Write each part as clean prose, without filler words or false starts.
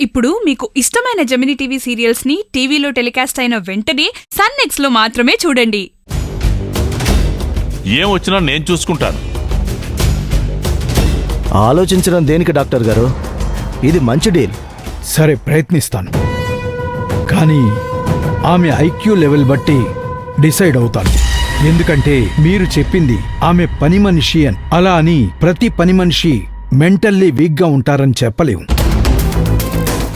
ఇప్పుడు మీకు ఇష్టమైన జెమినీ టీవీ సీరియల్స్ ని టీవీలో టెలికాస్ట్ అయిన వెంటనే సన్ నెక్స్ట్ లో మాత్రమే చూడండి. ఏం వచ్చినా నేను చూసుకుంటాను. ఆలోచించడం దేనికి డాక్టర్ గారు? ఇది మంచి డీల్. సరే, ప్రయత్నిస్తాను. కానీ ఆమె ఐక్యూ లెవెల్ బట్టి డిసైడ్ అవుతాను. ఎందుకంటే మీరు చెప్పింది ఆమె పని మనిషి అని. అలా అని ప్రతి పని మనిషి మెంటల్లీ వీక్గా ఉంటారని చెప్పలేము.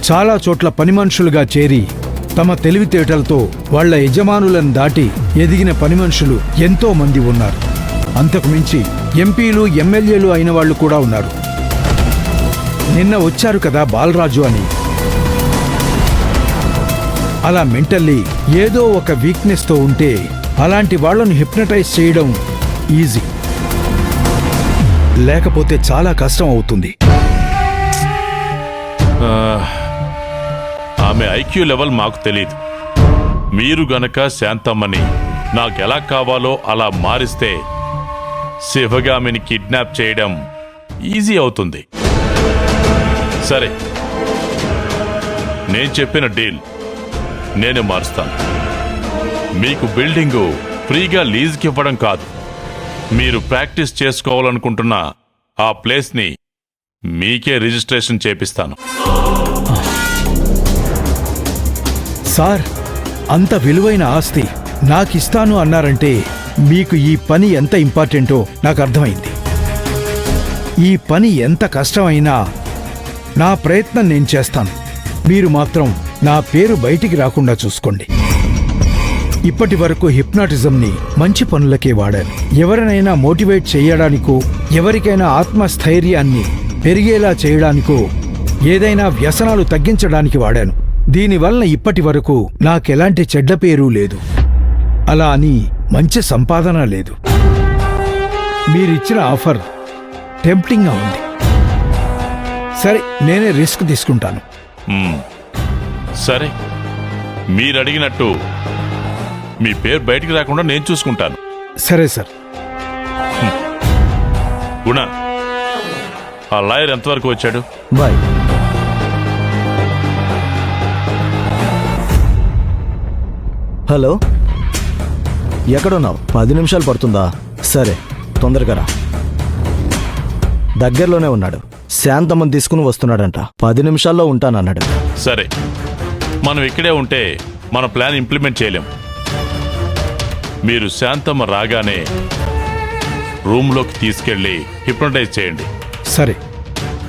చాలా చోట్ల పని మనుషులుగా చేరి తమ తెలివితేటలతో వాళ్ల యజమానులను దాటి ఎదిగిన పని మనుషులు ఎంతో మంది ఉన్నారు. అంతకుమించి ఎంపీలు, ఎమ్మెల్యేలు అయిన వాళ్ళు కూడా ఉన్నారు. నిన్న వచ్చారు కదా బాలరాజు అని. అలా మెంటల్లీ ఏదో ఒక వీక్నెస్తో ఉంటే అలాంటి వాళ్లను హిప్నటైజ్ చేయడం ఈజీ, లేకపోతే చాలా కష్టం అవుతుంది. ఆమె ఐక్యూ లెవెల్ మాకు తెలీదు. మీరు గనక శాంతమ్మని నాకెలా కావాలో అలా మారిస్తే శివగామిని కిడ్నాప్ చేయడం ఈజీ అవుతుంది. సరే, నేను చెప్పిన డీల్ నేనే మారుస్తాను. మీకు బిల్డింగు ఫ్రీగా లీజుకి ఇవ్వడం కాదు, మీరు ప్రాక్టీస్ చేసుకోవాలనుకుంటున్న ఆ ప్లేస్ని మీకే రిజిస్ట్రేషన్ చేపిస్తాను. సార్, అంత విలువైన ఆస్తి నాకిస్తాను అన్నారంటే మీకు ఈ పని ఎంత ఇంపార్టెంటో నాకు అర్థమైంది. ఈ పని ఎంత కష్టమైనా నా ప్రయత్నం నేను చేస్తాను. మీరు మాత్రం నా పేరు బయటికి రాకుండా చూసుకోండి. ఇప్పటి వరకు హిప్నాటిజంని మంచి పనులకే వాడాను. ఎవరినైనా మోటివేట్ చేయడానికో, ఎవరికైనా ఆత్మస్థైర్యాన్ని పెరిగేలా చేయడానికో, ఏదైనా వ్యసనాలు తగ్గించడానికి వాడాను. దీనివల్ల ఇప్పటి వరకు నాకెలాంటి చెడ్డ పేరు లేదు. అలా అని మంచి సంపాదన లేదు. మీరిచ్చిన ఆఫర్ టెంప్టింగ్గా ఉంది. సరే, నేనే రిస్క్ తీసుకుంటాను. సరే, మీరడిగినట్టు మీ పేరు బయటికి రాకుండా నేను చూసుకుంటాను. సరే సార్. గుణ, ఆ లాయర్ ఎంతవరకు వచ్చాడు? బాయ్. హలో, ఎక్కడున్నావు? 10 నిమిషాలు పడుతుందా? సరే, తొందరగా రా. దగ్గరలోనే ఉన్నాడు. శాంతమ్మని తీసుకుని వస్తున్నాడంట. 10 నిమిషాల్లో ఉంటానన్నాడు. సరే, మనం ఇక్కడే ఉంటే మన ప్లాన్ ఇంప్లిమెంట్ చేయలేం. మీరు శాంతమ్మ రాగానే రూమ్లోకి తీసుకెళ్ళి హిప్నటైజ్ చేయండి. సరే,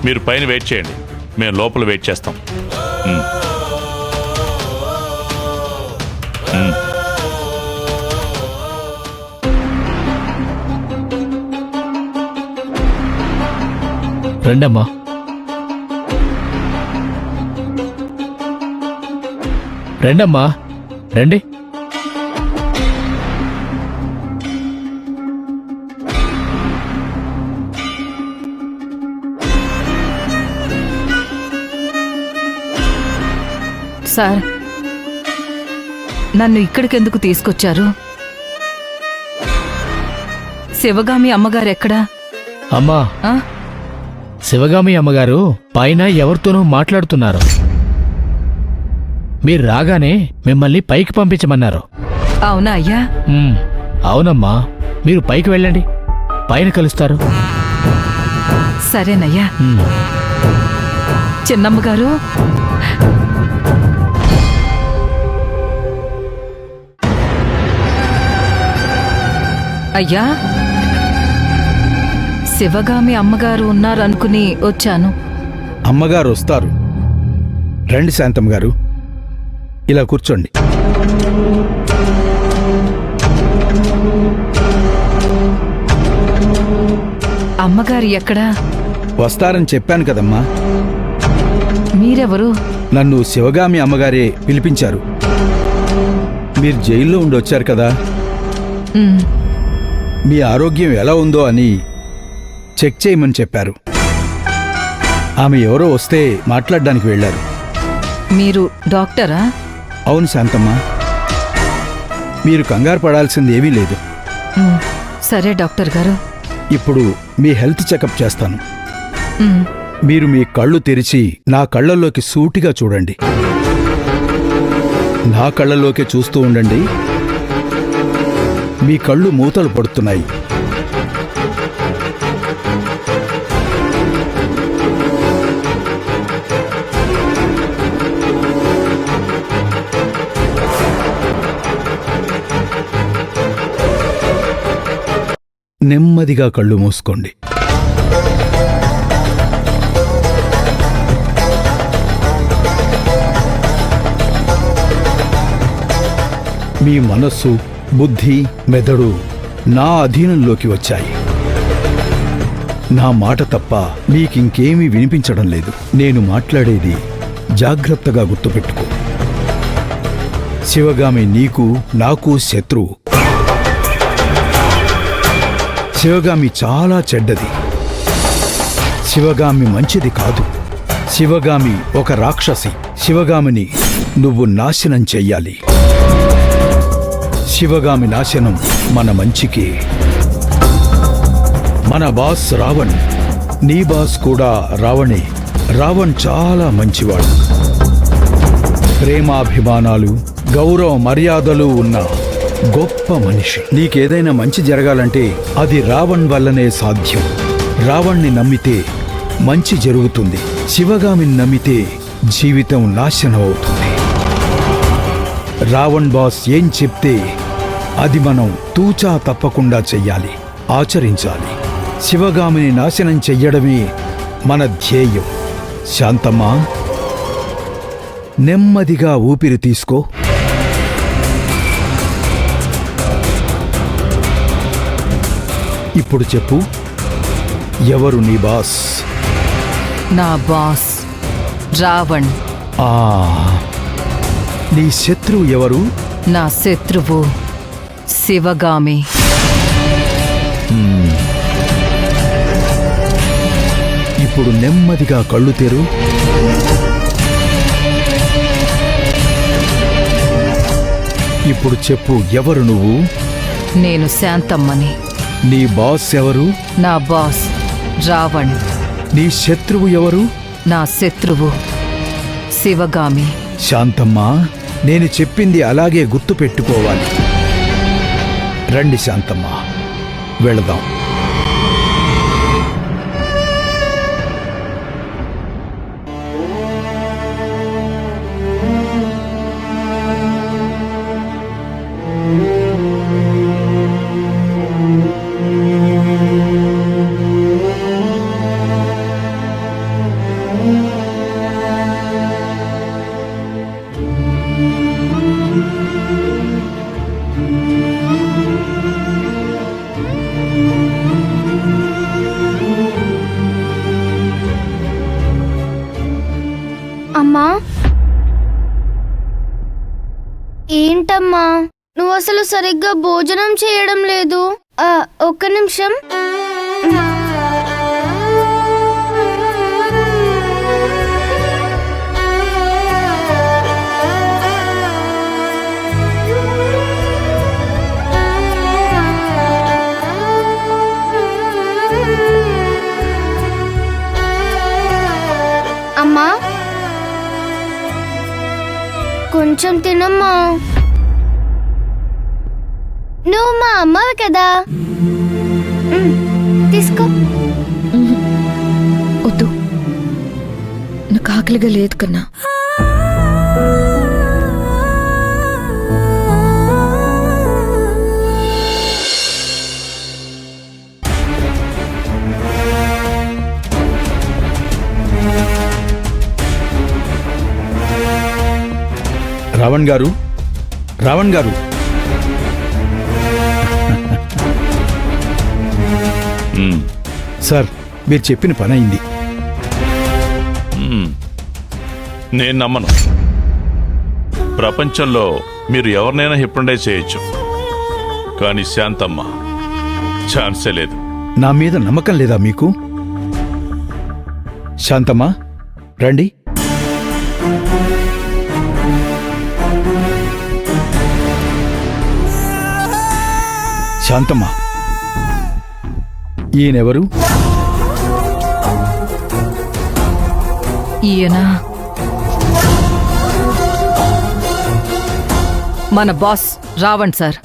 మీరు పైన వెయిట్ చేయండి, మేము లోపల వెయిట్ చేస్తాం. రండమ్మా. రండమ్మా, రండి. సార్, నన్ను ఇక్కడికెందుకు తీసుకొచ్చారు? శివగామి అమ్మగారు ఎక్కడా? అమ్మా, శివగామి అమ్మగారు పైన ఎవరితోనూ మాట్లాడుతున్నారు. మీరు రాగానే మిమ్మల్ని పైకి పంపించమన్నారు. అవునా అయ్యా? అవునమ్మా, మీరు పైకి వెళ్ళండి, పైన కలుస్తారు. సరేనయ్యా. చిన్నమ్మగారు, అయ్యా, శివగామి అమ్మగారు ఉన్నారనుకుని వచ్చాను. అమ్మగారు వస్తారు. రండి శాంతమ్మ గారు, ఇలా కూర్చోండి. అమ్మగారు ఎక్కడా? వస్తారని చెప్పాను కదమ్మా. మీరెవరు? నన్ను శివగామి అమ్మగారే పిలిపించారు. మీరు జైల్లో ఉండి వచ్చారు కదా, మీ ఆరోగ్యం ఎలా ఉందో అని చెక్ చేయమని చెప్పారు. ఆమె ఎవరో వస్తే మాట్లాడడానికి వెళ్లారు. మీరు డాక్టరా? అవును శాంతమ్మ, మీరు కంగారు పడాల్సింది ఏమీ లేదు. సరే డాక్టర్ గారు. ఇప్పుడు మీ హెల్త్ చెకప్ చేస్తాను. మీరు మీ కళ్ళు తెరిచి నా కళ్ళల్లోకి సూటిగా చూడండి. నా కళ్ళల్లోకి చూస్తూ ఉండండి. మీ కళ్ళు మూతలు పడుతున్నాయి. నెమ్మదిగా కళ్ళు మూసుకోండి. మీ మనస్సు, బుద్ధి, మెదడు నా అధీనంలోకి వచ్చాయి. నా మాట తప్ప మీకింకేమీ వినిపించడం లేదు. నేను మాట్లాడేది జాగ్రత్తగా గుర్తుపెట్టుకో. శివగామి నీకు, నాకు శత్రువు. శివగామి చాలా చెడ్డది. శివగామి మంచిది కాదు. శివగామి ఒక రాక్షసి. శివగామిని నువ్వు నాశనం చెయ్యాలి. శివగామి నాశనం మన మంచికి. మన బాస్ రావణ్. నీ బాస్ కూడా రావణే. రావణ్ చాలా మంచివాడు. ప్రేమాభిమానాలు, గౌరవ మర్యాదలు ఉన్న గొప్ప మనిషి. నీకేదైనా మంచి జరగాలంటే అది రావణ్ వల్లనే సాధ్యం. రావణ్ణి నమ్మితే మంచి జరుగుతుంది. శివగామిని నమ్మితే జీవితం నాశనం అవుతుంది. రావణ్ బాస్ ఏం చెప్తే అది మనం తూచా తప్పకుండా చెయ్యాలి, ఆచరించాలి. శివగామిని నాశనం చెయ్యడమే మన ధ్యేయం. శాంతమ్మా, నెమ్మదిగా ఊపిరి తీసుకో. ఇప్పుడు చెప్పు, ఎవరు నీ బాస్? నా బాస్ రావణ్. ఆ, నీ శత్రువు ఎవరు? నా శత్రువు శివగామి. ఇప్పుడు నెమ్మదిగా కళ్ళు తెరు. ఇప్పుడు చెప్పు, ఎవరు నువ్వు? నేను శాంతమ్మని. నీ బాస్ ఎవరు? నా బాస్ రావణ్. నీ శత్రువు ఎవరు? నా శత్రువు శివగామి. శాంతమ్మా, నేను చెప్పింది అలాగే గుర్తు పెట్టుకోవాలి. రండి శాంతమ్మా, వెళదాం. అమ్మా, ఏంటమ్మా నువ్వు అసలు సరిగ్గా భోజనం చేయడం లేదు? ఒక్క నిమిషం. అమ్మా, కొంచెం తినమ్మా. నువ్వు మా అమ్మవి కదా, తీసుకో. వద్దు, నాకు ఆకలిగా లేదు కన్నా. రావణ్ గారు, రావణ్ గారు, సార్, మీరు చెప్పిన పని అయింది. నేను నమ్మను. ప్రపంచంలో మీరు ఎవరినైనా హిప్నటైజ్ చేయొచ్చు, కానీ శాంతమ్మ ఛాన్సే లేదు. నా మీద నమ్మకం లేదా మీకు? శాంతమ్మా, రండి. శాంతమ్మా, ఈయనెవరు? ఈయన మన బాస్ రావణ్ సార్.